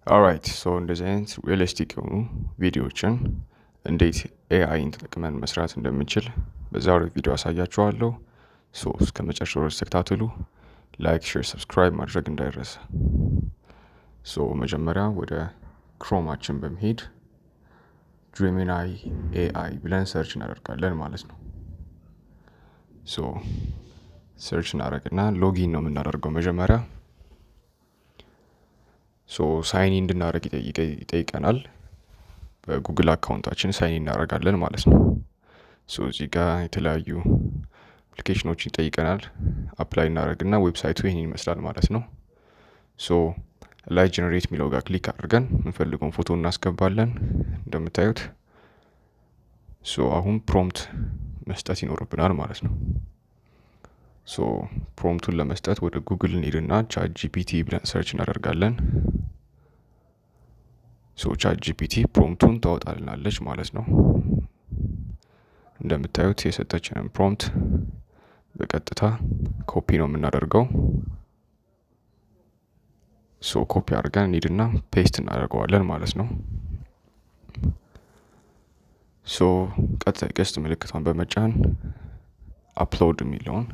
ኦራይት ሶ እንደዚህ አይነት ሪያሊስቲክ የሆኑ ቪዲዮዎችን እንዴት ኤአይን ተጠቅመን መስራት እንደምንችል በዛሬው ቪዲዮ አሳያችኋለሁ። ሶ እስከ መጨረሻው ድረስ ተከታተሉ። ላይክ፣ ሼር፣ ሰብስክራይብ ማድረግ እንዳይረሳ። ሶ መጀመሪያ ወደ ክሮማችን በመሄድ ጄሚናይ ኤአይ ብለን ሰርች እናደርጋለን ማለት ነው። ሶ ሰርች እናደርግና ሎጊን ነው የምናደርገው መጀመሪያ። ሶ ሳይን እንድናደርግ ይጠይቀናል። በጉግል አካውንታችን ሳይን እናደርጋለን ማለት ነው። ሶ እዚህ ጋር የተለያዩ አፕሊኬሽኖችን ይጠይቀናል። አፕላይ እናደርግና ዌብሳይቱ ይህን ይመስላል ማለት ነው። ሶ ላይ ጀነሬት የሚለው ጋር ክሊክ አድርገን የምንፈልገውን ፎቶ እናስገባለን እንደምታዩት። ሶ አሁን ፕሮምፕት መስጠት ይኖርብናል ማለት ነው። ሶ ፕሮምፕቱን ለመስጠት ወደ ጉግል እንሄድና ቻት ጂፒቲ ብለን ሰርች እናደርጋለን። ሶ ቻት ጂፒቲ ፕሮምፕቱን ታወጣልናለች ማለት ነው። እንደምታዩት የሰጠችንን ፕሮምፕት በቀጥታ ኮፒ ነው የምናደርገው። ሶ ኮፒ አድርገን እንሂድና ፔስት እናደርገዋለን ማለት ነው። ሶ ቀጣይ ቀስት ምልክቷን በመጫን አፕሎድ የሚለውን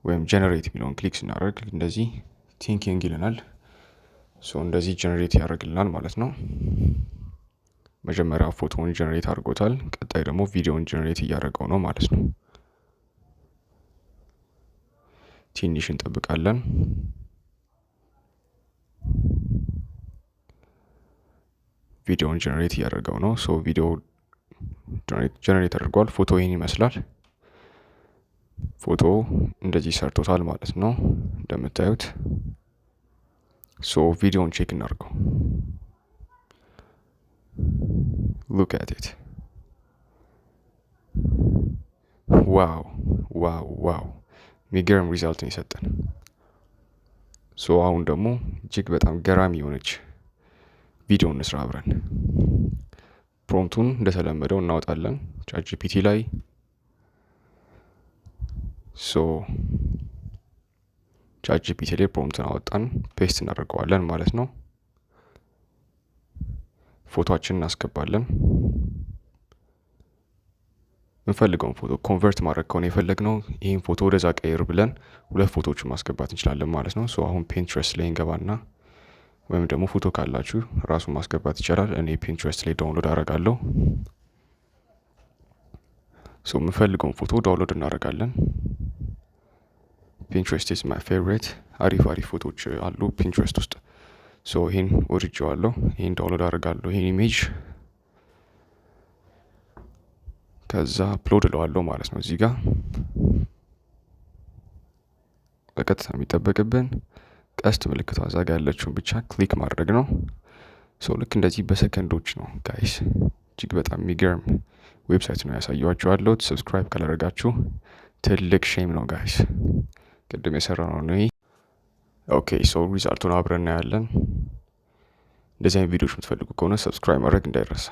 ወይም ጀነሬት የሚለውን ክሊክ ስናደርግ እንደዚህ ቲንኪንግ ይለናል። ሶ እንደዚህ ጀነሬት ያደርግልናል ማለት ነው። መጀመሪያ ፎቶውን ጀነሬት አድርጎታል። ቀጣይ ደግሞ ቪዲዮውን ጀነሬት እያደረገው ነው ማለት ነው። ትንሽ እንጠብቃለን። ቪዲዮውን ጀነሬት እያደረገው ነው። ሶ ቪዲዮ ጀነሬት አድርጓል። ፎቶ ይህን ይመስላል። ፎቶ እንደዚህ ሰርቶታል ማለት ነው እንደምታዩት። ሶ ቪዲዮውን ቼክ እናድርገው። ሉክ አት ኢት። ዋው ዋው ዋው! የሚገርም ሪዛልትን የሰጠን። ሶ አሁን ደግሞ እጅግ በጣም ገራሚ የሆነች ቪዲዮ እንስራ አብረን። ፕሮምፕቱን እንደተለመደው እናወጣለን ቻት ጂፒቲ ላይ። ሶ ቻት ጂፒቲ ላይ ፕሮምፕቱን አወጣን፣ ፔስት እናደርገዋለን ማለት ነው። ፎቶአችንን እናስገባለን። የምንፈልገውን ፎቶ ኮንቨርት ማድረግ ከሆነ የፈለግነው ይህን ፎቶ ወደዛ ቀይር ብለን ሁለት ፎቶዎችን ማስገባት እንችላለን ማለት ነው። ሶ አሁን ፒንትረስት ላይ እንገባና ወይም ደግሞ ፎቶ ካላችሁ ራሱን ማስገባት ይቻላል። እኔ ፒንትረስት ላይ ዳውንሎድ አደርጋለሁ። ሶ የምንፈልገውን ፎቶ ዳውንሎድ እናደርጋለን። ፒንትረስት ኢዝ ማይ ፌቨሪት። አሪፍ ፎቶዎች አሉ ፒንትረስት ውስጥ። ሶ ይሄን ወድጄዋለሁ። ይሄን ዳውንሎድ አደርጋለሁ ይሄን ኢሜጅ። ከዛ አፕሎድ እለዋለሁ ማለት ነው። እዚህ ጋር በቀጥታ የሚጠበቅብን ቀስት ምልክቷ እዛ ጋር ያለችውን ብቻ ክሊክ ማድረግ ነው። ሶ ልክ እንደዚህ በሰከንዶች ነው ጋይስ። እጅግ በጣም የሚገርም ዌብሳይት ነው ያሳየኋችኋለሁ። ሰብስክራይብ ካላደረጋችሁ ትልቅ ሼም ነው ጋይስ። ቅድም የሰራነው ነው ይሄ። ኦኬ ሶ ሪዛልቱን አብረን እናያለን። እንደዚህ አይነት ቪዲዮዎች የምትፈልጉ ከሆነ ሰብስክራይብ ማድረግ እንዳይረሳ።